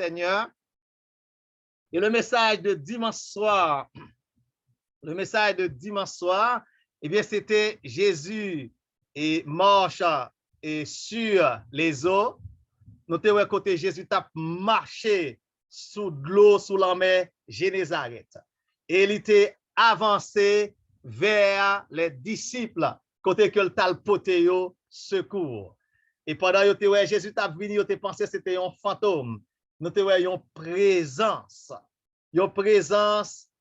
Seigneur. Et le message de dimanche soir, eh bien, c'était Jésus et marche et sur les eaux. Nous avons côté Jésus a marché sous l'eau, sous la mer Génézareth. Et il était avancé vers les disciples, côté que le talpoté secours. Et pendant que Jésus a venu, il pensé que c'était un fantôme. Nous avons une présence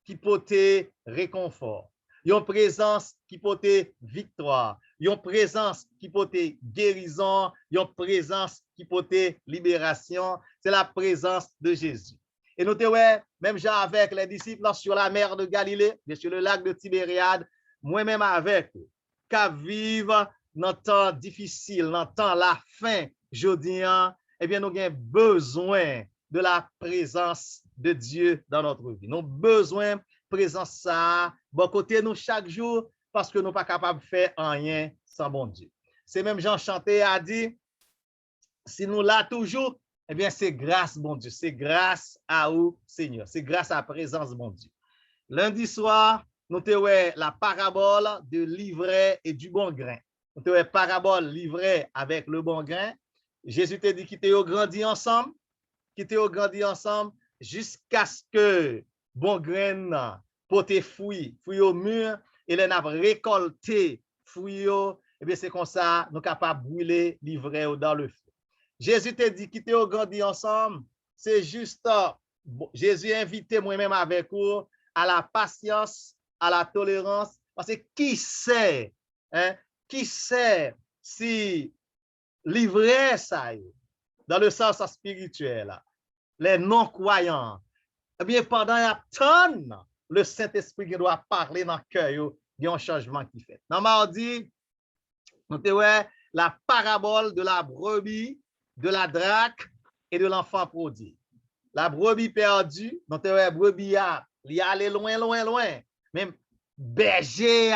qui portait réconfort, une présence qui portait victoire, une présence qui portait guérison, une présence qui portait libération. C'est la présence de Jésus. Et nous avons même Jean avec les disciples sur la mer de Galilée, sur le lac de Tibériade, moi-même avec eux, qui vivent dans temps difficile, dans temps la fin, jeudi, eh bien, nous avons besoin de la présence de Dieu dans notre vie. Nous avons besoin de présence ça, bon côté nous chaque jour, parce que nous ne sommes pas capables de faire rien sans bon Dieu. C'est même Jean Chanté a dit, si nous là toujours, eh bien, c'est grâce, bon Dieu, c'est grâce à vous, Seigneur, c'est grâce à la présence, bon Dieu. Lundi soir, nous avons la parabole de l'ivraie et du bon grain. Nous avons parabole l'ivraie avec le bon grain. Jésus t'a dit qu'ils ont grandi ensemble, jusqu'à ce que bon grain porte fruit au mur, et les n'a récolté fruit, et bien c'est comme ça, nous sommes capables de brûler l'ivraie dans le feu. Jésus t'a dit qu'ils ont grandi ensemble, c'est juste, Jésus a invité moi-même avec vous à la patience, à la tolérance, parce que qui sait si l'ivraie ça dans le sens spirituel, les non-croyants, eh bien, pendant un temps, le Saint-Esprit doit parler dans le cœur, il y a un changement qui fait. Dans mardi, nous avons la parabole de la brebis, de la dracme et de l'enfant prodigue. La brebis perdue, nous avons la brebis, il y a allé loin, même berger,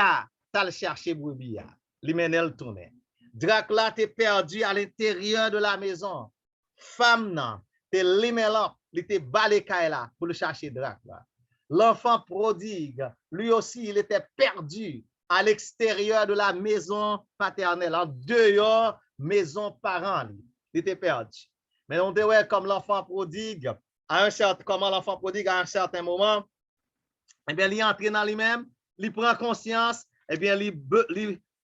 t'as cherché brebis, il mène le tourner. Dracme là, t'es perdu à l'intérieur de la maison. Femme, non, t'es limélant, il était balécaille là pour le chercher dracme là. L'enfant prodigue, lui aussi, il était perdu à l'extérieur de la maison paternelle, en dehors maison parent, il était perdu. Mais on dit, ouais, comme l'enfant prodigue, à un certain moment, eh bien, il est entré dans lui-même, il prend conscience, eh bien, il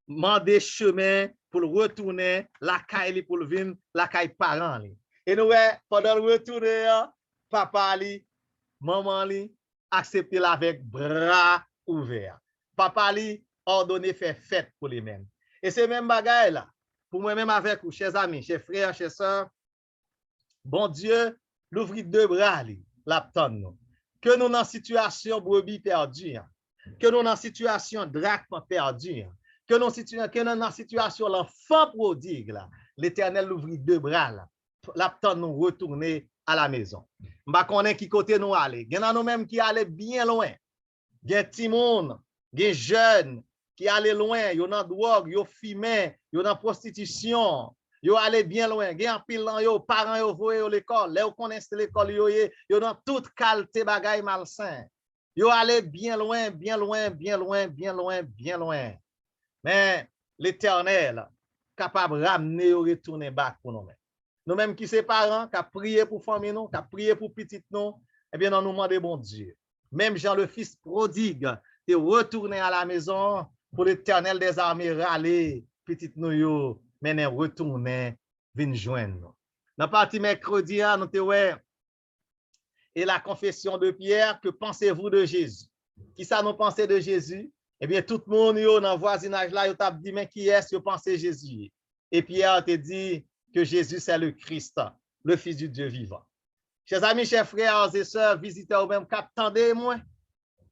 demande chemin pour retourner la caille pour venir la caille parent. Et nous, pendant le retour, papa, maman, accepté avec bras ouverts. Papa, ordonné faire fête pour lui-même. Et c'est même bagaille là, pour moi-même avec vous, chers amis, chers frères, chers sœurs, bon Dieu, l'ouvrit deux bras, l'aptonne. Que nous dans situation brebis perdue, que nous dans situation drachme perdue, que nous dans situation l'enfant prodigue, l'Éternel l'ouvrit deux bras, l'aptonne nous retourner à la maison. M'a connaît qui côté nous aller. Il y en a nous-mêmes qui allaient bien loin. Il y a des monde, il y a des jeunes qui allaient loin, ils ont dans drogue, ils ont fumé, ils ont dans prostitution. Yo allé bien loin, gen en pile lan yo, parents yo voye yo l'école, là yo connaissent l'école yo dans toute qualité bagay malsain. Yo allé bien loin. Mais l'Éternel capable ramener ou retourner back pour nous-mêmes. Nous-mêmes qui sommes parents, qui prier pour famille nous, qui prier pour petite nous, eh bien nous demandons bon Dieu. Même Jean le fils prodigue, de retourner à la maison pour l'Éternel des armées râler petite nous yo. Mais retourner, venir joindre. Dans la partie mercredi, nous avons et la confession de Pierre, que pensez-vous de Jésus? Qui ça nous pensez de Jésus? Eh bien, tout le monde dans le voisinage là, il t'a dit, mais qui est-ce que pensez Jésus? Et Pierre te dit que Jésus, c'est le Christ, le Fils du Dieu vivant. Chers amis, chers frères et sœurs, visiteurs ou même attendez-moi.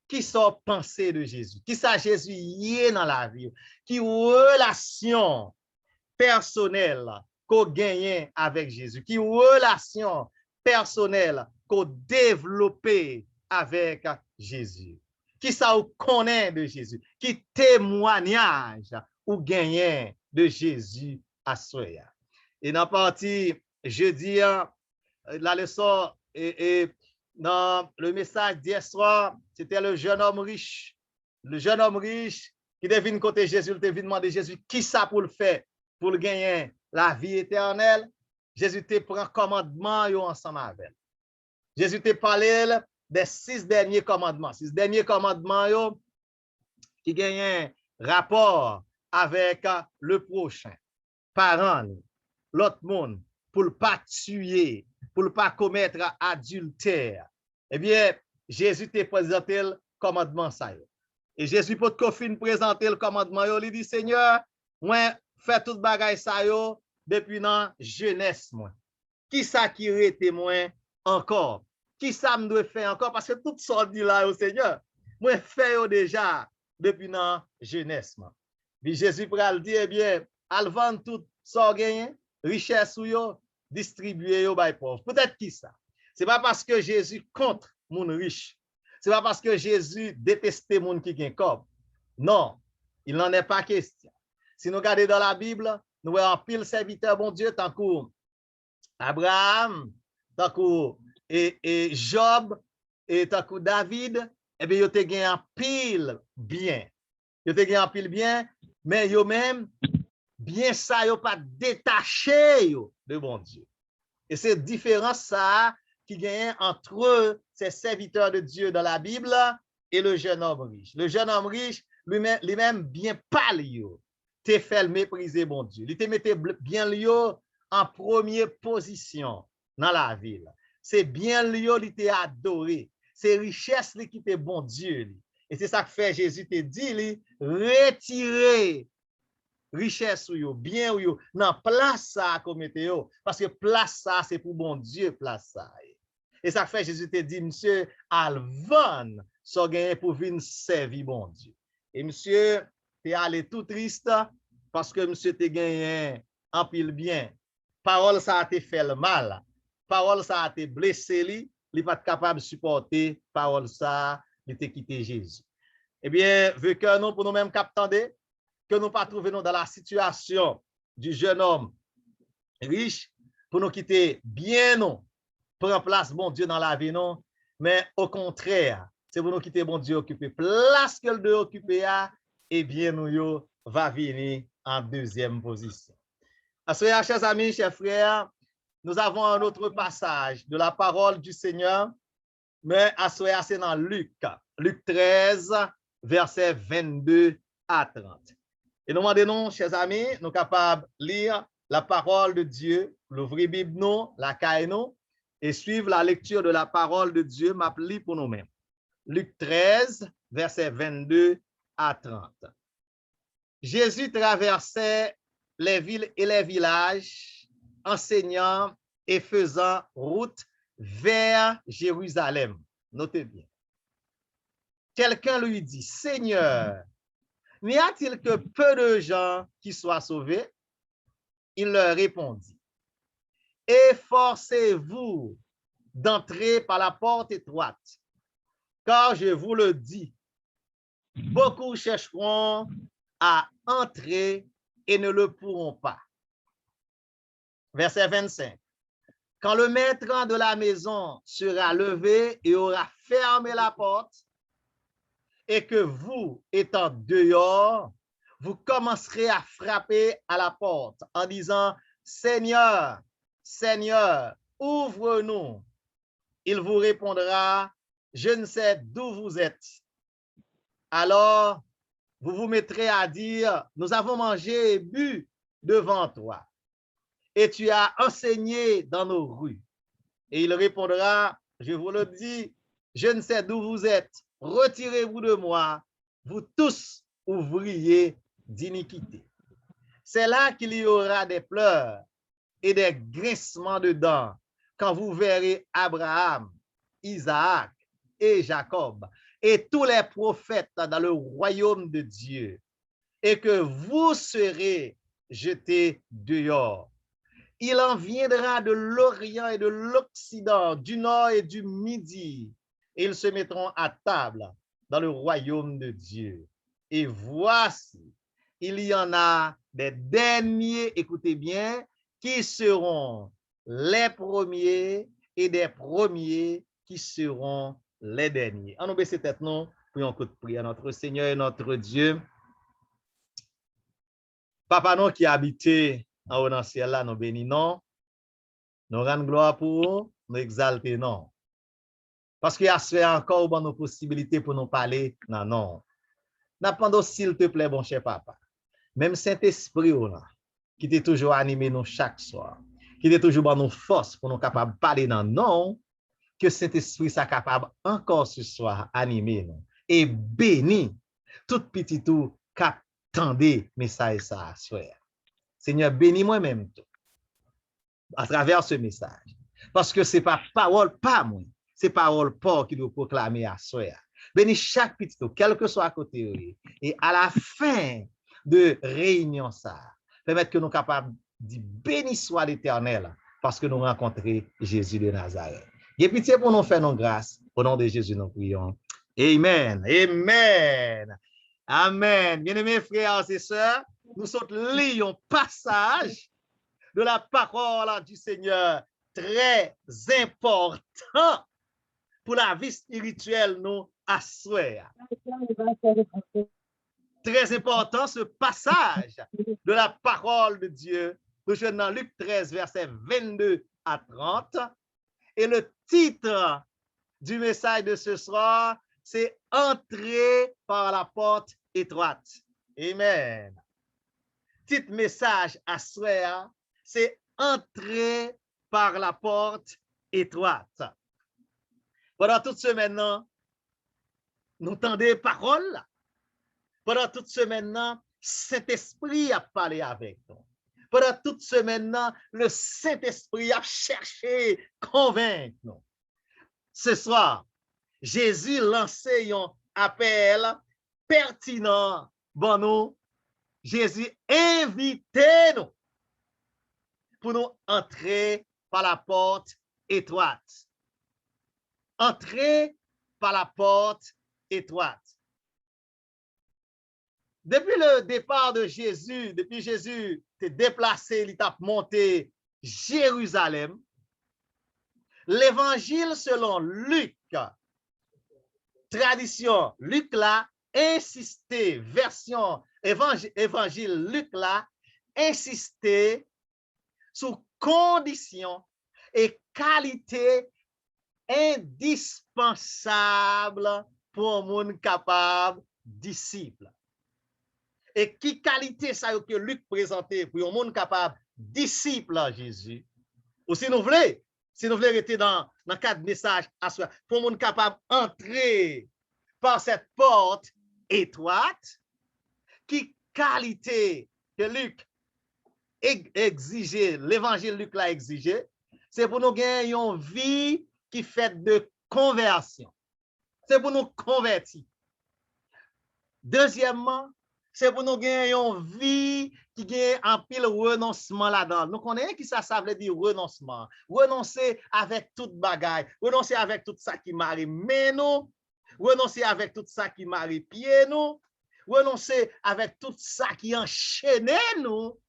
Qui sont pensées de Jésus? Qui ça Jésus y est dans la vie? Qui relation personnelle qu'on gagne avec Jésus, qui relation personnelle qu'on développe avec Jésus, qui ça ou connaît de Jésus, qui témoignage ou gagne de Jésus à soi. Et dans la partie jeudi, la leçon et dans le message d'hier soir, c'était le jeune homme riche. Le jeune homme riche qui devine côté Jésus, il devine demander Jésus qui ça pour le faire, pour le gagner la vie éternelle. Jésus te prend commandement ensemble avec. Jésus te parlé des 6 derniers commandements. 6 derniers commandements qui gagnent rapport avec le prochain, parents, l'autre monde, pour ne pas tuer, pour ne pas commettre adultère. Eh bien, Jésus te présenté le commandement ça. Et Jésus pour te fin présenter le commandement, il dit Seigneur, moi fais tout bagay ça yo depuis dans jeunesse moi. Qui ça qui rete moi encore? Qui ça me doit faire encore parce que tout ça dit là au Seigneur, moi fait yo déjà depuis dans jeunesse moi. Puis Jésus pral dit eh bien, al vendre tout ça gagné, richesse ou yo, distribuer yo bay pauvre. Peut-être qui ça? C'est pas parce que Jésus contre moun riche. C'est pas parce que Jésus détestait moun qui gagne corps. Non, il n'en est pas question. Si nous regardons dans la Bible, nous voyons pile serviteur bon Dieu tant que Abraham, tant que Job et tant que David, eh bien, ils ont gagné un pile bien. Ils ont gagné un pile bien, mais ils même bien ça, ils n'ont pas détaché de bon Dieu. Et c'est différence ça qui gagne entre ces serviteurs de Dieu dans la Bible et le jeune homme riche. Le jeune homme riche, lui-même bien pâle, te fait mépriser bon Dieu. Il te mettait bien lui en première position dans la ville. C'est bien lui, il te adoré. C'est richesse qui te bon Dieu. Et c'est ça que fait Jésus te dit, retirez richesse ou yo, bien ou yo, non, place ça comme yo, parce que place ça, c'est pour bon Dieu, place ça. Et ça fait, Jésus te dit, monsieur, Alvan, so gagné pour venir servir bon Dieu. Et monsieur, t'es allé tout triste, parce que monsieur te gagné en pile bien. Parole ça a te fait le mal. Parole ça a te blessé, il pas capable de supporter, parole ça, il te quitté Jésus. Eh bien, vu que nous, pour nous-mêmes, captandés, que nous ne pas trouver dans la situation du jeune homme riche pour nous quitter bien non, prendre place bon Dieu dans la vie non, mais au contraire, c'est pour nous quitter bon Dieu occuper place que le doit occuper et bien nous va venir en deuxième position. Assoya, chers amis, chers frères, nous avons un autre passage de la parole du Seigneur, mais assoya, c'est dans Luc 13, verset 22 à 30. Et nous demandons, chers amis, nous sommes capables de lire la parole de Dieu, l'ouvrir Bible, nous, la caille, nous, et suivre la lecture de la parole de Dieu, m'appli pour nous-mêmes. Luc 13, verset 22 à 30. Jésus traversait les villes et les villages, enseignant et faisant route vers Jérusalem. Notez bien. Quelqu'un lui dit, Seigneur, n'y a-t-il que peu de gens qui soient sauvés? Il leur répondit, efforcez-vous d'entrer par la porte étroite, car je vous le dis, beaucoup chercheront à entrer et ne le pourront pas. Verset 25. Quand le maître de la maison sera levé et aura fermé la porte, et que vous, étant dehors, vous commencerez à frapper à la porte en disant, Seigneur, Seigneur, ouvre-nous. Il vous répondra, je ne sais d'où vous êtes. Alors, vous vous mettrez à dire, nous avons mangé et bu devant toi, et tu as enseigné dans nos rues. Et il répondra, je vous le dis, je ne sais d'où vous êtes. Retirez-vous de moi, vous tous ouvriers d'iniquité. C'est là qu'il y aura des pleurs et des grincements de dents quand vous verrez Abraham, Isaac et Jacob et tous les prophètes dans le royaume de Dieu et que vous serez jetés dehors. Il en viendra de l'Orient et de l'Occident, du Nord et du Midi, et ils se mettront à table dans le royaume de Dieu. Et voici, il y en a des derniers, écoutez bien, qui seront les premiers et des premiers qui seront les derniers. En nous baisser tête, nous, prions un coup de prière. Notre Seigneur et notre Dieu, Papa nous qui habite en haut dans le ciel là, nous bénissons, nous rendons gloire pour vous, nous exaltons non. Parce qu'il y a fait encore bon nos possibilités pour nous parler. Non, non. N'appendons s'il te plaît, bon cher papa. Même Saint-Esprit, qui t'est toujours animé nous chaque soir, qui t'est toujours bon nos forces pour nous capables de parler dans non, que Saint-Esprit soit capable encore ce soir animer nous et bénir tout petit tout cap tendez message ça soir. Seigneur, bénis moi-même tout à travers ce message. Parce que c'est pas parole pas moi, c'est parole pas qui doit proclamer à soir. Bénis chaque petit tout, quel que soit à côté. Et à la fin de réunion ça, permettre que nous capables de dire béni soit l'Éternel parce que nous rencontrons Jésus de Nazareth. Et pitié pour nous faire nos grâces. Au nom de Jésus, nous prions. Amen. Amen. Amen. Bien-aimés frères et sœurs, nous sommes liés un passage de la parole du Seigneur très important pour la vie spirituelle, nous, à souhait. Très important, ce passage de la parole de Dieu, nous jouons dans Luc 13, versets 22 à 30. Et le titre du message de ce soir, c'est « Entrer par la porte étroite ». Amen. Titre message à souhait, c'est « Entrer par la porte étroite ». Pendant toute semaine, nous entendons paroles. Pendant toute semaine, Saint-Esprit a parlé avec nous. Pendant toute semaine, le Saint-Esprit a cherché à convaincre nous. Ce soir, Jésus lançait un appel pertinent. Bon, nous, Jésus invitait nous pour nous entrer par la porte étroite. Entrer par la porte étroite. Depuis le départ de Jésus, depuis Jésus s'est déplacé, il t'a monté Jérusalem, l'évangile selon Luc, tradition Luc là, insisté, version évangile Luc là, insisté sur conditions et qualité indispensable pour un monde capable, disciple. Et qui qualité ça que Luc présentait pour un monde capable, disciple à Jésus. Ou si nous voulons rester dans le cadre message à soi, pour un monde capable d'entrer par cette porte étroite, qui qualité que Luc exigeait, l'évangile Luc l'a exigé, c'est pour nous gagner une vie qui fait de conversion. C'est pour nous convertir. Deuxièmement, c'est pour nous gagner une vie qui gagne un pile renoncement là-dedans. Nous connaissons qui ça veut dire renoncement. Renoncer avec toute bagaille, renoncer avec tout ça qui marie mais nous, renoncer avec tout ça qui marie pied nous, renoncer avec tout ça qui enchaîne nous,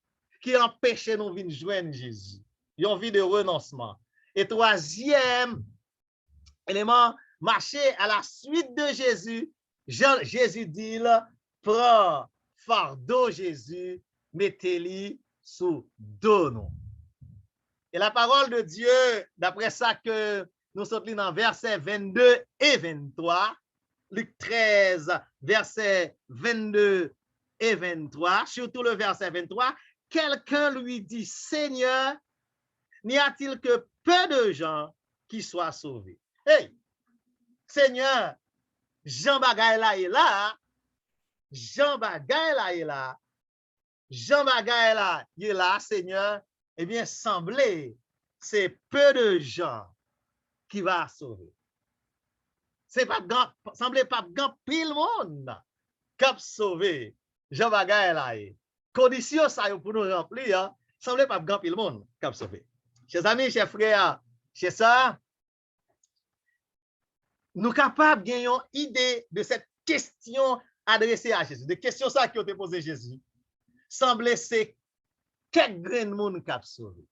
qui empêche nous de joindre Jésus. Une vie de renoncement. Et troisième élément, marcher à la suite de Jésus. Jésus dit, prends fardeau Jésus, mettez-le sous dos nous. Et la parole de Dieu, d'après ça que nous sommes dans versets 22 et 23, Luc 13, versets 22 et 23, surtout le verset 23, quelqu'un lui dit, Seigneur, n'y a-t-il que peu de gens qui soient sauvés? Hey, Seigneur, Jean Bagay là est là, Jean Bagay là est là, Jean Bagay là est là, Seigneur, eh bien, semblait, c'est peu de gens qui vont sauver. C'est pas grand, semblait pas grand pile monde qui va sauver. Jean Bagay là est. Condition ça pour nous remplir, hein, semblait pas grand pile monde qui va sauver. Chers amis, chers frères, chers sœurs, nous sommes capables de gagner une idée de cette question adressée à Jésus, de questions ça qui ont été posées à Jésus. Semblait c'est quel grain de monde qui a sauvé.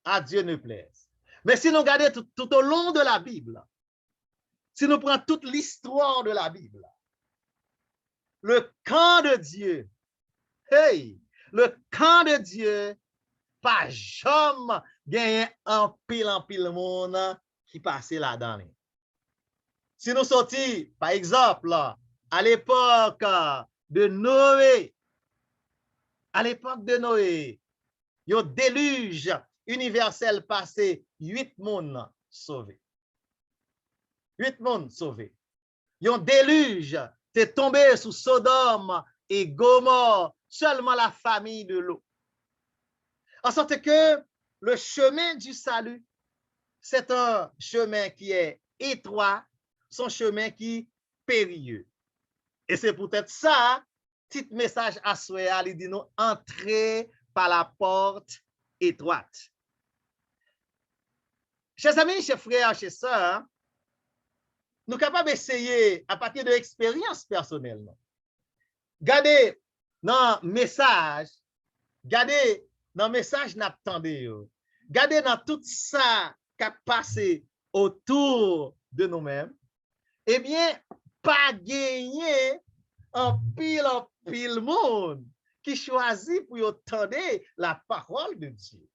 À Dieu ne plaise. Mais si nous regardons tout au long de la Bible, si nous prenons toute l'histoire de la Bible, le camp de Dieu, hey, le camp de Dieu, pas jamais gagné en pile monde qui passait là-dedans. Si nous sortis, par exemple, à l'époque de Noé, il y a un déluge universel passé, 8 mondes sauvés. 8 mondes sauvés. Il y a un déluge, c'est tombé sous Sodome et Gomorre, seulement la famille de l'eau. En sorte que le chemin du salut, c'est un chemin qui est étroit, son chemin qui est périlleux. Et c'est peut-être ça, petit message à Soya, il dit nous entrer par la porte étroite. Chers amis, chers frères, chers sœurs, nous sommes capables d'essayer à partir de l'expérience personnelle. Gardez dans le message, gardez dans le message n'attendez. Gardez dans tout ça qui a passé autour de nous-mêmes. Eh bien, pas gagner en pile monde qui choisit pour entendre la parole de Dieu.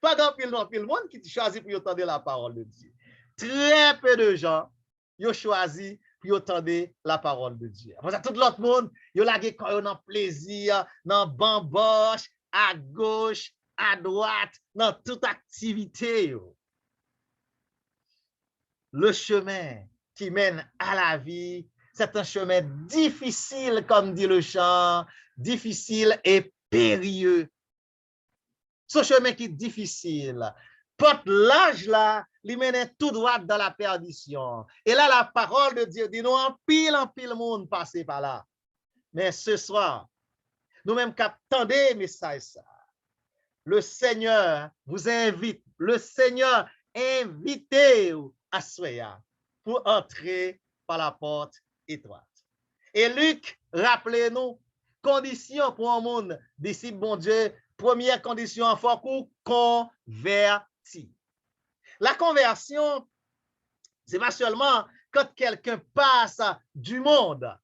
Pas en pile monde qui choisit pour entendre la parole de Dieu. Très peu de gens ont choisi pour entendre la parole de Dieu. Parce que tout l'autre monde, ils ont dans plaisir, dans bamboche, à gauche, à droite, dans toute activité. Le chemin qui mène à la vie, c'est un chemin difficile, comme dit le chant, difficile et périlleux. Ce chemin qui est difficile, porte l'âge là, il mène tout droit dans la perdition. Et là, la parole de Dieu dit, nous en pile monde passé par là. Mais ce soir, nous-mêmes qu'attendez message ça. Le Seigneur vous invite, le Seigneur invitez à Soya pour entrer par la porte étroite. Et Luc, rappelez-nous, condition pour un monde disciple bon Dieu, première condition, il faut qu'on convertit. La conversion, c'est pas seulement quand quelqu'un passe du monde,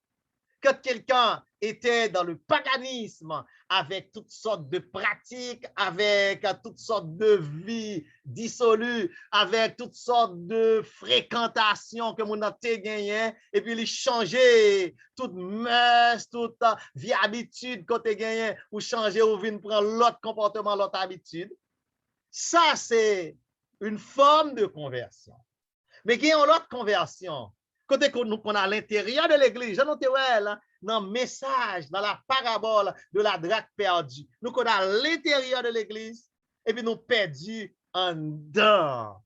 quand quelqu'un était dans le paganisme, avec toutes sortes de pratiques, avec toutes sortes de vies dissolues, avec toutes sortes de fréquentations que mon a gagné, et puis il changeait toute mœurs, toute vie habitude côté gagné, ou changer ou venir prendre l'autre comportement, l'autre habitude. Ça, c'est une forme de conversion. Mais il y a une autre conversion. Côté qu'on a à l'intérieur de l'église, j'en ai là, dans le message, dans la parabole de la dracme perdue. Nous sommes à l'intérieur de l'église et puis nous perdus en dedans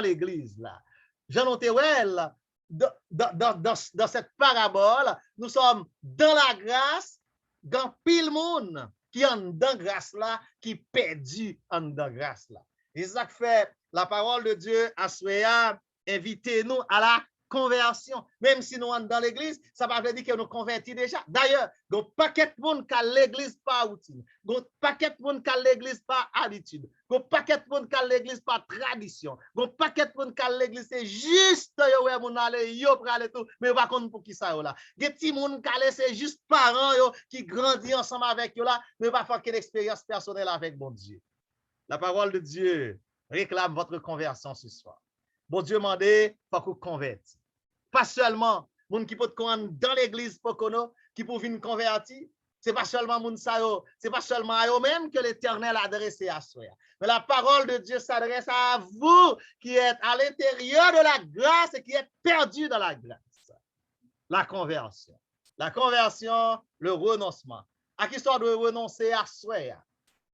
l'église là. J'en ai là, dans cette parabole, nous sommes dans la grâce, dans pile monde qui est en dedans grâce là, qui est perdu en dedans grâce là. Et ça fait la parole de Dieu à Soya, invitez-nous à la conversion. Même si nous sommes dans l'église, ça ne veut pas dire que nous convertis déjà. D'ailleurs, il y a un paquet de monde qui a l'église par routine. Il y a un paquet de monde qui a l'église par habitude. Il y a un paquet de monde qui a l'église par tradition. Il y a un paquet de monde qui a l'église, c'est juste yo mon aller, yo pour aller tout, mais pas contre pour qui ça là. Il y a des petits monde qui c'est juste parents yo qui grandissent ensemble avec yo là, mais pas faire quelle expérience personnelle avec bon Dieu. La parole de Dieu réclame votre conversion ce soir. Bon Dieu m'a dit, il faut qu'on convertisse. Pas seulement moun qui peut dans l'église pour qui peut venir convertir, c'est pas seulement moun sa yo, c'est pas seulement à eux même que l'Éternel a adressé à soi. Mais la parole de Dieu s'adresse à vous qui êtes à l'intérieur de la grâce et qui êtes perdus dans la grâce. La conversion. La conversion, le renoncement. À qui soit de renoncer à soi?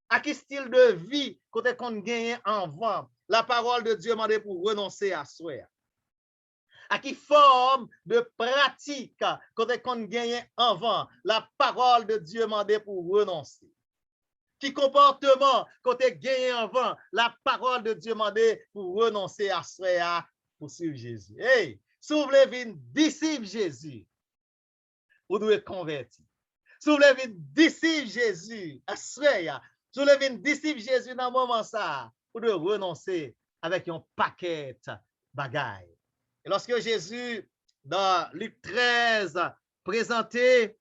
À quel style de vie côté qu'on gagne en vent? La parole de Dieu m'a dit pour renoncer à soi. À quelle forme de pratique côté qu'on gagne en vent? La parole de Dieu m'a dit pour renoncer. Qui comportement côté gagne en vent? La parole de Dieu m'a dit pour renoncer à soi pour suivre Jésus. Hey, si vous voulez venir disciple Jésus, vous devez convertir. Si vous voulez venir disciple Jésus, à soi, si vous voulez venir disciple Jésus dans le moment ça, ou de renoncer avec un paquet de bagailles. Et lorsque Jésus, dans Luc 13, présentait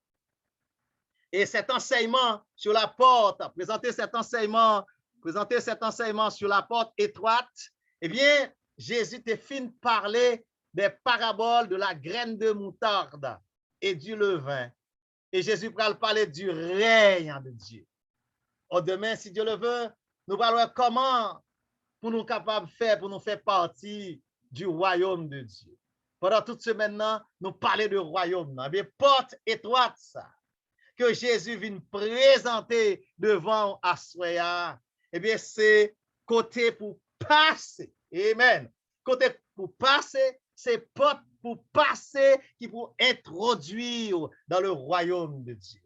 et cet enseignement sur la porte, présenter cet enseignement sur la porte étroite, eh bien, Jésus te fin de parler des paraboles de la graine de moutarde et du levain. Et Jésus va parler du règne de Dieu. Demain, si Dieu le veut, nous parlons comment pour nous capables de faire, pour nous faire partie du royaume de Dieu. Pendant toute semaine, nous parlons du royaume. Bien, porte étroite, ça, que Jésus vient présenter devant Assoya, eh bien, c'est côté pour passer. Amen. Côté pour passer, c'est porte pour passer qui pour introduire dans le royaume de Dieu.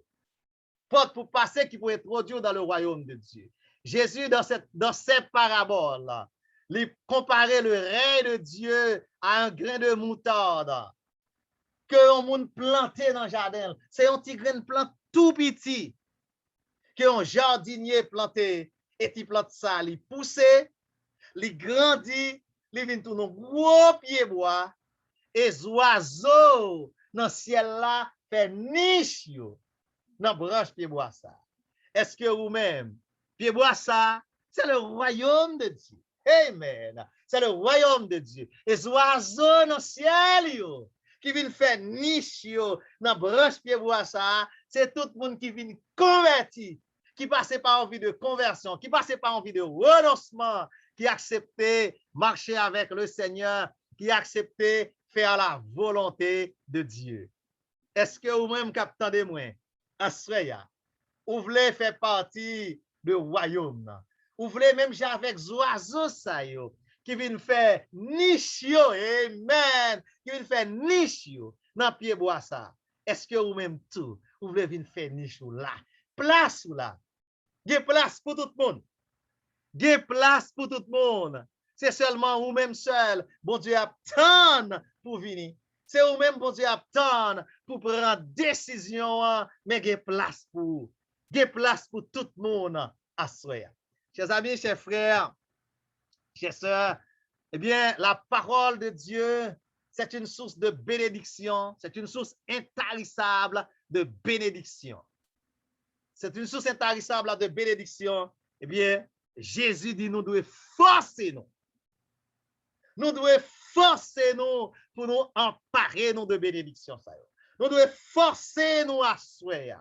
Porte pour passer qui pour introduire dans le royaume de Dieu. Jésus, dans cette parabole-là, il comparait le règne de Dieu à un grain de moutarde que on monde planté dans le jardin. C'est un petit grain de plante tout petit que un jardinier planté et il plante ça, il pousse, il grandit, il vient tout un gros pied bois et les oiseaux dans le ciel là fait niche dans branche pied bois ça. Est-ce que vous-même pied bois ça, c'est le royaume de Dieu. Amen. C'est le royaume de Dieu. Et les oiseaux dans le ciel yo, qui viennent faire niche dans branche pied bois ça, c'est tout le monde qui vient converti, qui passe par envie de conversion, qui passe par envie de renoncement, qui accepte marcher avec le Seigneur, qui accepte faire la volonté de Dieu. Est-ce que vous-même captez moi, Assoya, vous voulez faire partie du royaume? Vous voulez même jouer avec les oiseaux ça yo, qui viennent faire niche, amen, qui viennent faire niche dans pied bois ça. Est-ce que vous-même tout, vous voulez venir faire niche là? Place là. Il y a place pour tout le monde. Il y a place pour tout le monde. C'est seulement vous-même seul, bon Dieu attend pour venir. C'est vous-même, bon Dieu attend pour prendre décision, mais il y a place pour. Il y a place pour tout le monde à soi. Chers amis, chers frères, chers sœurs, eh bien, la parole de Dieu, c'est une source de bénédiction, c'est une source intarissable de bénédiction. C'est une source intarissable de bénédiction. Eh bien, Jésus dit, nous devons forcer nous. Nous devons forcer nous pour nous emparer nous de bénédiction. Nous devons forcer nous à souhaiter.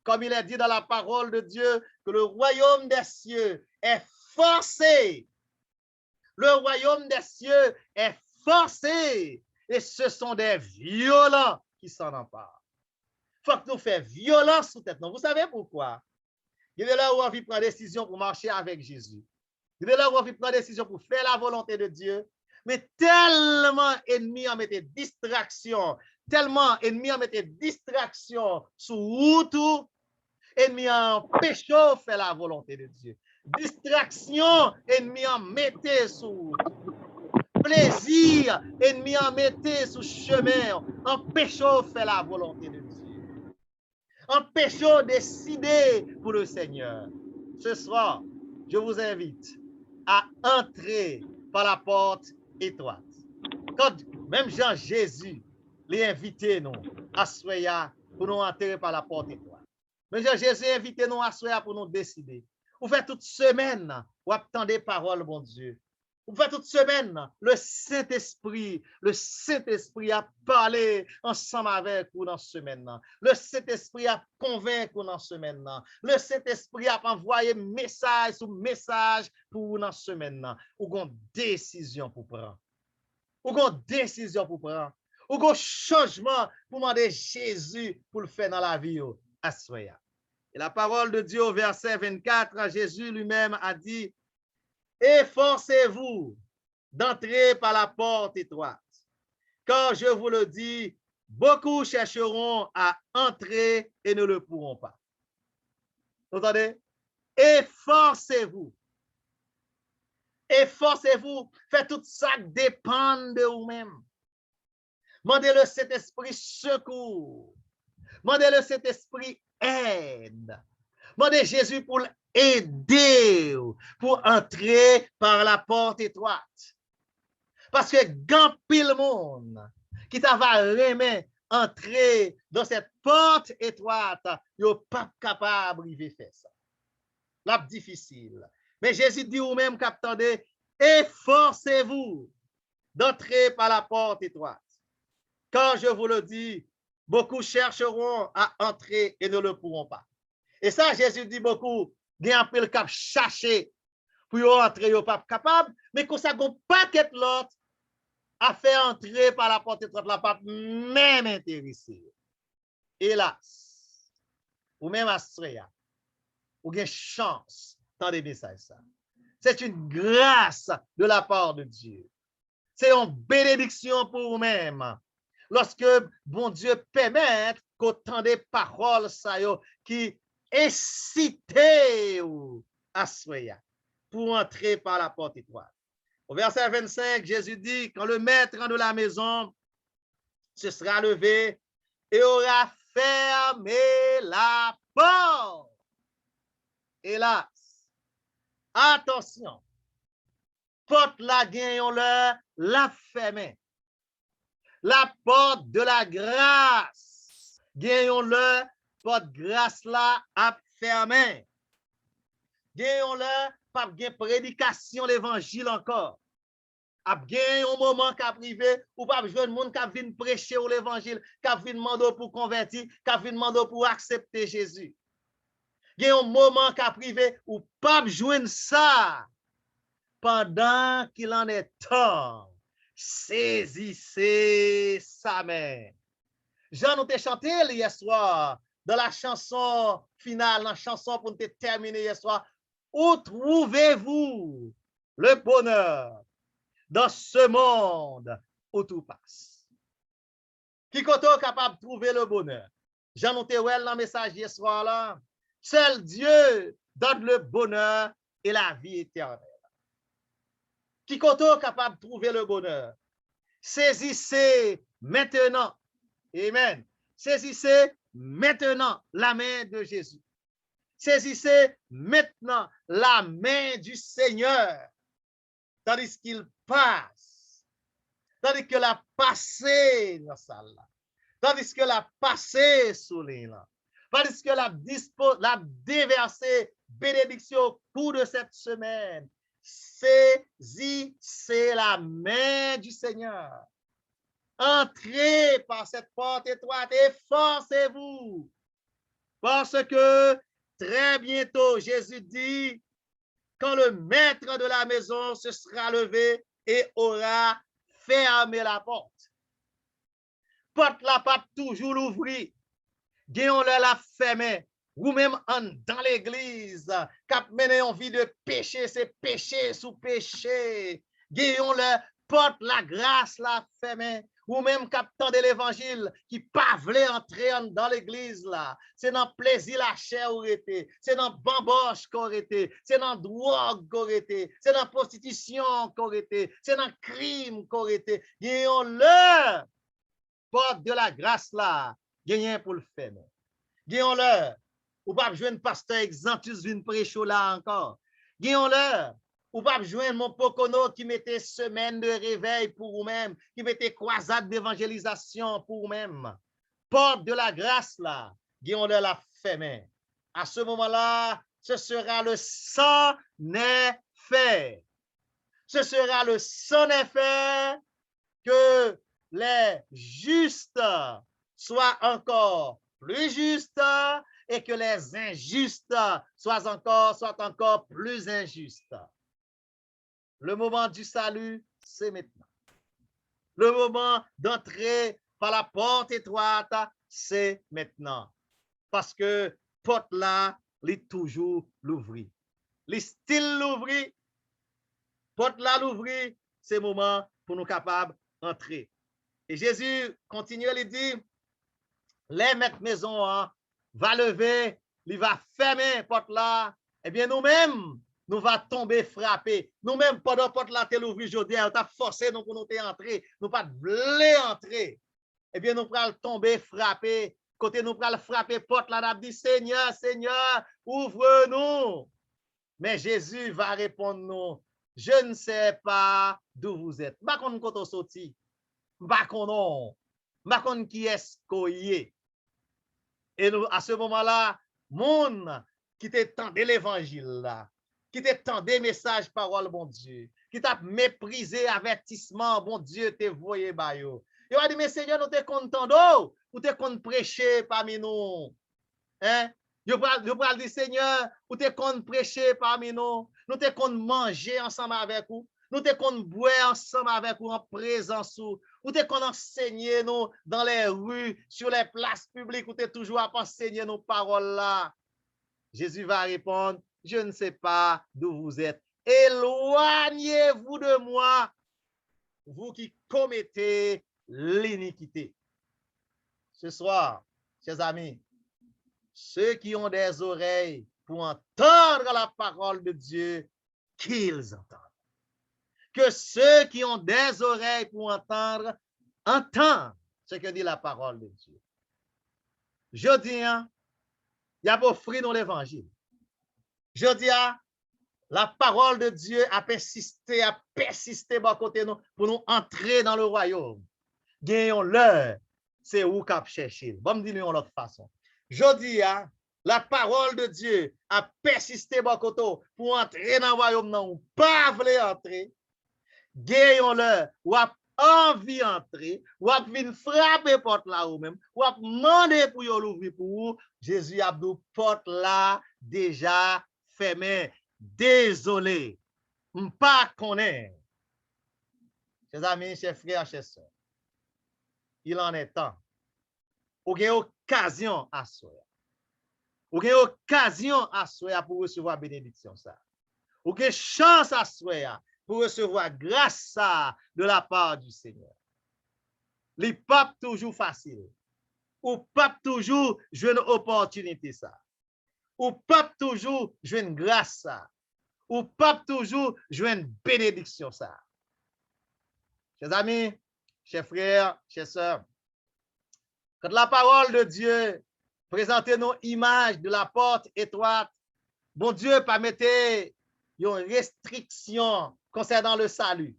Comme il est dit dans la parole de Dieu, que le royaume des cieux est forcé. Le royaume des cieux est forcé. Et ce sont des violents qui s'en emparent. Il faut que nous fassions violence sous tête. Vous savez pourquoi? Il est là où on veut prendre décision pour marcher avec Jésus. Il est là où on veut prendre décision pour faire la volonté de Dieu. Mais tellement ennemi en mettait distraction, tellement ennemi en mettait distraction sous route, ennemi en empêche de faire la volonté de Dieu. Distraction, ennemi en mettait sous route. Plaisir, ennemi en mettait sous chemin, empêche de faire la volonté de Dieu. Empêchons de décider pour le Seigneur. Ce soir, je vous invite à entrer par la porte étroite. Quand même Jean-Jésus l'a invité nous à soya pour nous entrer par la porte étroite. Mais Jean-Jésus a invité nous à soya pour nous décider. Vous faites toute semaine, vous attendez paroles, bon Dieu. Vous faites toute semaine, le Saint-Esprit a parlé ensemble avec vous dans ce semaine. Le Saint-Esprit a convaincu vous dans ce semaine. Le Saint-Esprit a envoyé message sur message pour vous dans ce semaine. Vous avez une décision pour prendre. Vous avez une décision pour prendre. Vous avez un changement pour demander Jésus pour le faire dans la vie. Et la parole de Dieu au verset 24, Jésus lui-même a dit, efforcez-vous d'entrer par la porte étroite, car je vous le dis, beaucoup chercheront à entrer et ne le pourront pas. Vous entendez? Efforcez-vous. Efforcez-vous. Faites tout ça dépendre de vous-même. Mandez le Saint-Esprit secours. Mandez le Saint-Esprit aide. Mandez Jésus pour aider pour entrer par la porte étroite. Parce que grand pile monde qui t'a va remettre entrer dans cette porte étroite, yo pas capable de faire ça. La difficile. Mais Jésus dit ou même qu'attendez, efforcez-vous d'entrer par la porte étroite. Quand je vous le dis, beaucoup chercheront à entrer et ne le pourront pas. Et ça, Jésus dit beaucoup, il y a un peu le cap chercher pour entrer, ils pas capable, mais qu'on ça gon paquet l'autre à faire entrer par la porte étroite, la pas même intéressé. Hélas, ou même Astrea, ou une chance, tendez bien ça. C'est une grâce de la part de Dieu. C'est une bénédiction pour vous-même. Lorsque bon Dieu permet qu'autant de paroles ça qui incitent à Astrea pour entrer par la porte étroite. Au verset 25, Jésus dit, quand le maître de la maison se sera levé et aura fermé la porte. Hélas, attention, porte la gagnons la fermée. La porte de la grâce, gagnons-le, porte grâce là à fermer. Gagnons-le, pas de prédication l'évangile encore. A bien un moment qu'a privé ou pas besoin de monde qui vient prêcher l'évangile, qui vient demander pour convertir, qui vient demander pour accepter Jésus. Il y a un moment qu'a privé ou pas besoin de ça pendant qu'il en est temps. Saisissez sa main. Jean nous t'a chanté hier soir dans la chanson finale, la chanson pour nous terminer hier soir. Où trouvez-vous le bonheur dans ce monde où tout passe? Qui est capable de trouver le bonheur? Jean nous t'a dans le message hier soir là. Seul Dieu donne le bonheur et la vie éternelle. Qui est capable de trouver le bonheur? Saisissez maintenant. Amen. Saisissez maintenant la main de Jésus. Saisissez maintenant la main du Seigneur. Tandis qu'il passe. Tandis que la passé dans la salle. Tandis que la passé sous les là. Tandis que la déversé bénédiction au cours de cette semaine. Saisissez la main du Seigneur. Entrez par cette porte étroite et forcez-vous. Parce que très bientôt, Jésus dit, quand le maître de la maison se sera levé et aura fermé la porte. Porte la pas toujours l'ouvrir. Gagnons-le la fermer. Ou même dans l'église, cap mené en vie de péché, c'est péché sous péché. Gagnons-le, porte la grâce la fermer. Ou même captant de l'évangile qui pas voulait entrer dans l'église là. C'est dans plaisir la chair ou été, c'est dans bamboche qu'on été, c'est dans drogue qu'on été, c'est dans prostitution qu'on été, c'est dans crime qu'on été. Gagnons-le, porte de la grâce là, gagnons pour le faire. Gagnons-le. Ou pas besoin de pasteur Exantus vient prêcher là encore. Gagnons-le. Ou pas besoin de mon pocono qui mettait semaine de réveil pour vous-même, qui mettait croisade d'évangélisation pour vous-même. Porte de la grâce là, gagnons-le la fermer. À ce moment-là, ce sera le sans effet. Ce sera le sans effet que les justes soient encore plus justes et que les injustes soient encore plus injustes. Le moment du salut, c'est maintenant. Le moment d'entrer par la porte étroite, c'est maintenant. Parce que porte là, il toujours l'ouvrir. Il style l'ouvrir. Porte là l'ouvrir, c'est le moment pour nous capables d'entrer. Et Jésus continue, il dit, les maîtres maison va lever, il va fermer porte là. Eh bien, nous-mêmes, nous va tomber frapper. Nous-mêmes, pendant porte là, t'es l'ouvrir aujourd'hui, on t'a forcé nous pour nous entrer. Nous pas voulons entrer. Eh bien, nous prenons tomber frapper. Côté nous prenons frapper porte là, nous dit Seigneur, Seigneur, ouvre-nous. Mais Jésus va répondre nous, je ne sais pas d'où vous êtes. Je ne sais pas quand vous sorti. Je ne sais pas qui est-ce qu'on y est. Et nous, à ce moment-là, monde qui t'étendait l'évangile là, qui t'étendait message parole bon Dieu, qui t'a méprisé avertissement bon Dieu t'es voyé ba yo. Il a dit mais Seigneur nous t'es content d'eau ou t'es content prêcher parmi nous. Hein? Yo pral dire Seigneur ou t'es content prêcher parmi nous, nous t'es content manger ensemble avec vous. Nous te qu'on boire ensemble avec vous en présence ou te qu'on enseigne nous dans les rues, sur les places publiques, ou te toujours à enseigner nos paroles là. Jésus va répondre, je ne sais pas d'où vous êtes. Éloignez-vous de moi, vous qui commettez l'iniquité. Ce soir, chers amis, ceux qui ont des oreilles pour entendre la parole de Dieu, qu'ils entendent. Que ceux qui ont des oreilles pour entendre, entendent ce que dit la parole de Dieu. Je dis, il y a offert dans l'évangile. Je dis, la parole de Dieu a persisté bon côté nous pour nous entrer dans le royaume. Gagnons l'heure, c'est où qu'à chercher. Bon, me dire de l'autre façon. Je dis, la parole de Dieu a persisté bon côté pour entrer dans le royaume, non, pas voulez entrer. Gagnons-le, ou a envie entrer, ou a vin frapper porte là ou même, ou a demander pour l'ouvrir pour vous, Jésus a dit porte là déjà fermée. Désolé, pas connaît. Chers amis, chers frères, chers sœurs, il en est temps. Ou avez occasion à soi. Ou avez occasion à soi pour recevoir bénédiction ça. Ou avez chance à soi pour recevoir grâce de la part du Seigneur. Les pas toujours facile. Ou pas toujours jouer une opportunité ça. Ou pas toujours jouer une grâce ça. Ou pas toujours jouer une bénédiction ça. Chers amis, chers frères, chers sœurs, quand la parole de Dieu présente nos images de la porte étroite, bon Dieu permettait une restriction concernant le salut.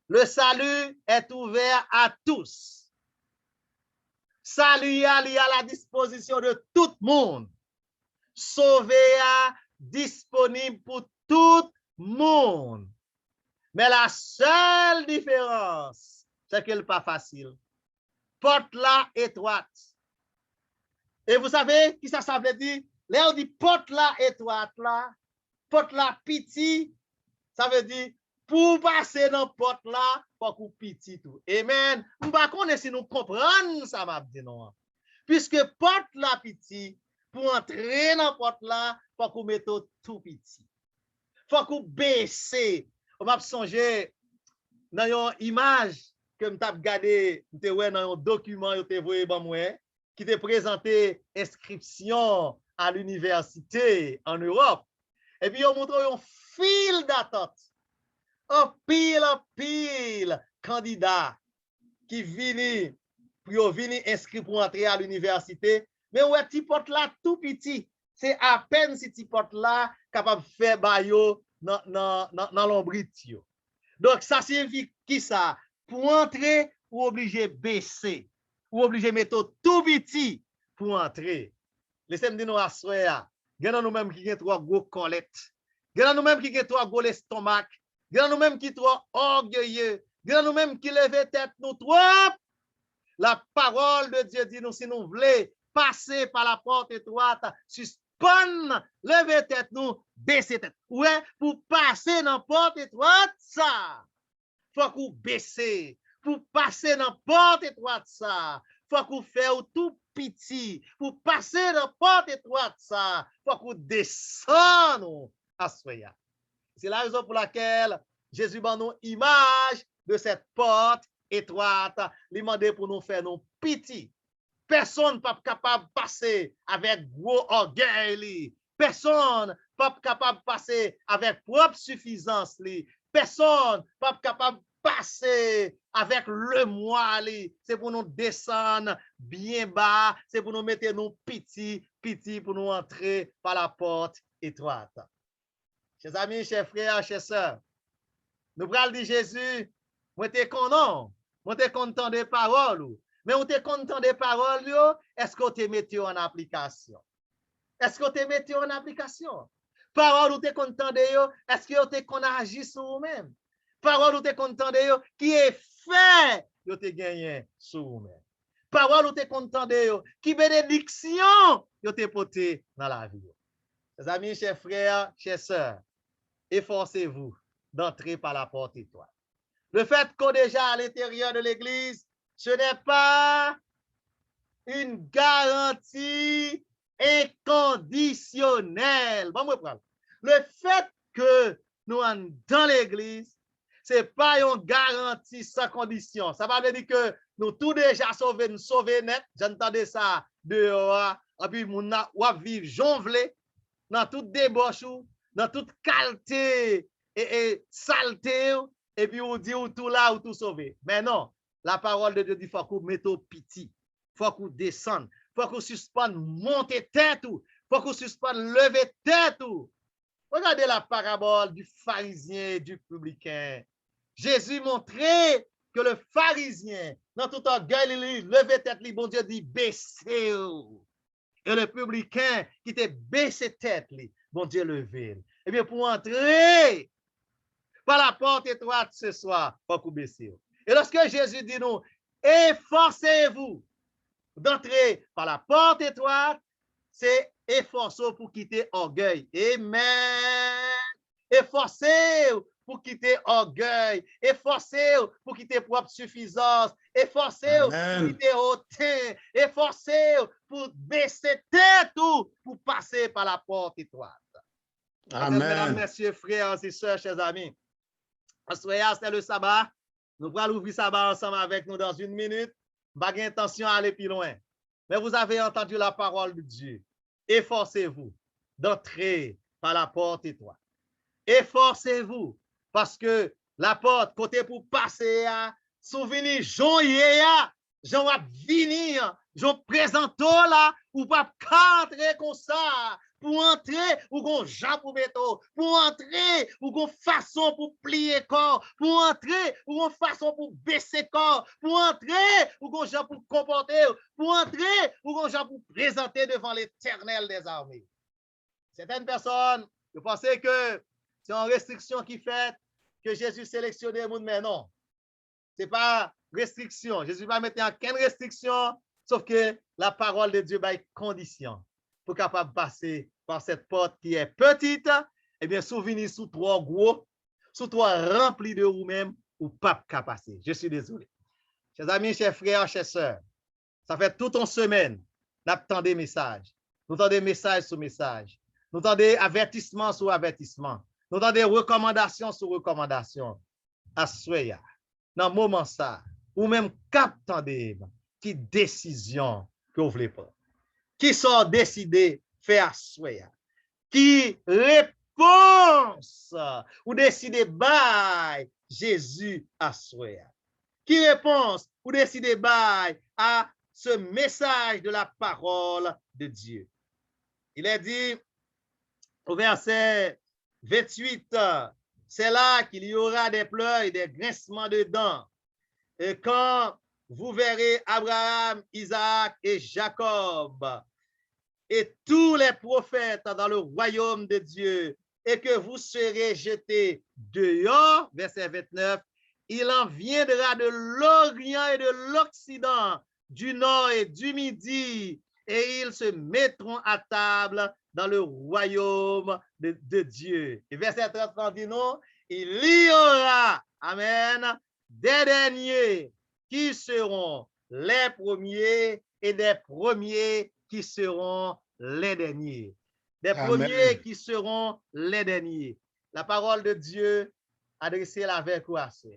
Le salut est ouvert à tous. Salut est à la disposition de tout le monde. Sauvé disponible pour tout le monde. Mais la seule différence, c'est qu'elle n'est pas facile. Porte là étroite. Et vous savez qui ça veut dire? Là on dit porte là étroite là, porte là petit, ça veut dire pour passer dans porte là, faut qu'on petit tout. Amen. On va connaître si nous comprenons ça m'a dit non. Puisque porte là petit, pour entrer dans porte là, faut qu'on mette tout petit. Faut qu'on baisse. On va songer dans une image que m't'a regardé, m'te ouais dans un document yo te voyé ban moi qui te présenté inscription à l'université en Europe. Et puis on montre un fil d'attente. Un pile candidat qui viennent pour venir inscrit pour entrer à l'université. Mais ouais, petit porte là tout petit. C'est à peine si petit porte là capable de faire bayo dans l'ombrite. Donc ça signifie qui ça? Pour entrer, ou obligé baisser, ou obligé mettre tout petit pour entrer. Laissez-moi dire nous à soir, gagnons nous-mêmes qui ont trois gros colettes, gagnons nous-mêmes qui ont trois gros estomac, gagnons nous-mêmes qui trop orgueilleux, gagnons nous-mêmes qui levent tête nous trop. La parole de Dieu dit nous si nous voulons passer par la porte étroite, suspendre, lever tête nous, baisser tête. Ouais, pour passer dans la porte étroite, ça, faut qu'on baisse. Pour passer dans la porte étroite, ça, faut qu'on fasse tout petit. Pour passer dans la porte étroite, ça, faut qu'on descende à soya. C'est la raison pour laquelle Jésus donne nous image de cette porte étroite. Il demande pour nous faire nos petits. Personne n'est pas capable de passer avec gros orgueil. Personne n'est pas capable de passer avec propre suffisance. Personne n'est pas capable de passer avec le moi. C'est pour nous descendre bien bas. C'est pour nous mettre nos petits pour nous entrer par la porte étroite. Chers amis, chers frères, chers sœurs, nous prenons dire Jésus, moi t'es content, moi t'es content des paroles, mais on t'es content des paroles, est-ce que tu mettez en application? Est-ce que tu mettez en application? Parole ou t'es content de yo, est-ce que tu qu'on agit sur vous-même? Parole ou t'es content de yo, qui est fait, yo te gagné sur vous-même. Parole ou t'es content de yo, qui bénédiction, yo te porté dans la vie. Mes amis, chers frères, chers sœurs, efforcez-vous d'entrer par la porte étoile. Le fait qu'on est déjà à l'intérieur de l'église, ce n'est pas une garantie inconditionnelle. Bon, le fait que nous sommes dans l'église, ce n'est pas une garantie sans condition. Ça veut dire que nous tous déjà sauvés, nous sauvés net. J'entendais ça dehors, et puis nous vivre jonglé dans toute débauche, dans toute qualité et saleté, et puis on dit ou tout là ou tout sauvé. Mais non, la parole de Dieu dit faut qu'on mette au petit, faut qu'on descende, faut qu'on suspende monter tête ou, faut qu'on suspende lever tête ou. Regardez la parabole du pharisien et du publicain. Jésus montrait que le pharisien, dans tout orgueil, il levait tête, bon Dieu dit baissez-vous. Et le publicain qui était baissé tête, bon Dieu levé. Eh bien, pour entrer par la porte étroite ce soir, faut qu'on baisse. Et lorsque Jésus dit nous, efforcez-vous d'entrer par la porte étroite, c'est efforcez-vous pour quitter orgueil. Amen. Efforcez-vous pour quitter orgueil. Efforcez-vous pour quitter propre suffisance. Efforcez-vous pour quitter hautain. Efforcez-vous pour baisser tête ou pour passer par la porte étroite. Amen. Mesdames, messieurs, frères et sœurs, chers amis, c'est le sabbat. Nous allons ouvrir le sabbat ensemble avec nous dans une minute. Pas d'intention d'aller plus loin. Mais vous avez entendu la parole de Dieu. Efforcez-vous d'entrer par la porte étroite. Efforcez-vous parce que la porte, côté pour passer, souvenir, Jean Yéa, Jean va venir, Jean présente là, ou pas entrer comme ça. Pour entrer, ou qu'on Jean pour mettre, pour entrer, ou qu'on façon pour plier corps, pour entrer, ou qu'on façon pour baisser corps, pour entrer, ou qu'on Jean pour comporter, pour entrer, ou qu'on Jean pour présenter devant l'Éternel des armées. Certaines personnes, je pensais que c'est une restriction qui fait que Jésus sélectionne les gens, mais non. Ce n'est pas restriction. Jésus va mettre aucune restriction, sauf que la parole de Dieu va être condition pour capable passer par cette porte qui est petite, eh bien, souvenir sous trois gros, sous trois remplis de vous-même, ou pas qu'à passer. Je suis désolé. Chers amis, chers frères, chers sœurs, ça fait toute une semaine, nous attendons des messages. Nous attendons des messages sur messages. Nous attendons des avertissements sur avertissements. Nous attendons des recommandations sur recommandations. À Soya, dans le moment ça, ou même captandez qui décision que vous voulez prendre. Qui sont décidés faire Soya. Qui réponse ou décidez bye Jésus à Soya. Qui réponse ou décidez bye à ce message de la parole de Dieu. Il est dit au verset 28, c'est là qu'il y aura des pleurs et des grincements de dents. Et quand vous verrez Abraham, Isaac et Jacob et tous les prophètes dans le royaume de Dieu et que vous serez jetés dehors, verset 29, il en viendra de l'Orient et de l'Occident, du Nord et du Midi, et ils se mettront à table dans le royaume de Dieu. Et verset 30 dit non, il y aura, amen, des derniers qui seront les premiers et des premiers qui seront les derniers. Des premiers qui seront les derniers. La parole de Dieu adressée avec vous à soi.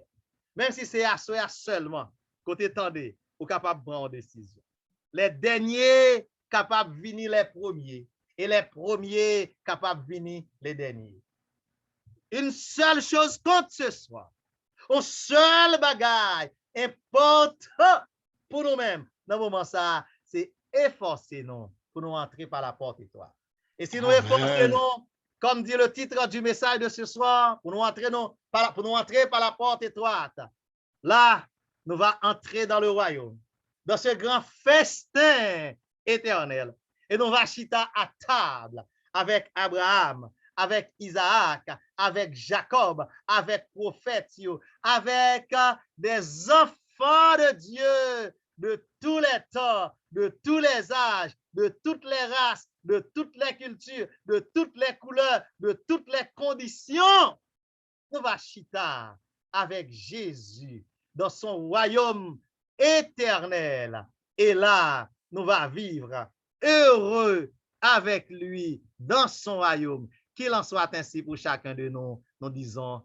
Même si c'est à soi seulement, côté tendez, vous capable de prendre une décision. Les derniers capables de venir les premiers et les premiers capables de venir les derniers. Une seule chose compte ce soir. Un seul bagage important pour nous-mêmes dans le moment ça, c'est efforcer nous pour nous entrer par la porte étoile. Et si nous efforçons nous, Comme dit le titre du message de ce soir, pour nous entrer par la porte étroite. Là, nous allons entrer dans le royaume, dans ce grand festin éternel. Et nous allons chita à table avec Abraham, avec Isaac, avec Jacob, avec prophètes, avec des enfants de Dieu de tous les temps, de tous les âges, de toutes les races, de toutes les cultures, de toutes les couleurs, de toutes les conditions. Nous allons chita avec Jésus dans son royaume éternel. Et là, nous allons vivre heureux avec lui dans son royaume. Qu'il en soit ainsi pour chacun de nous. Nous disons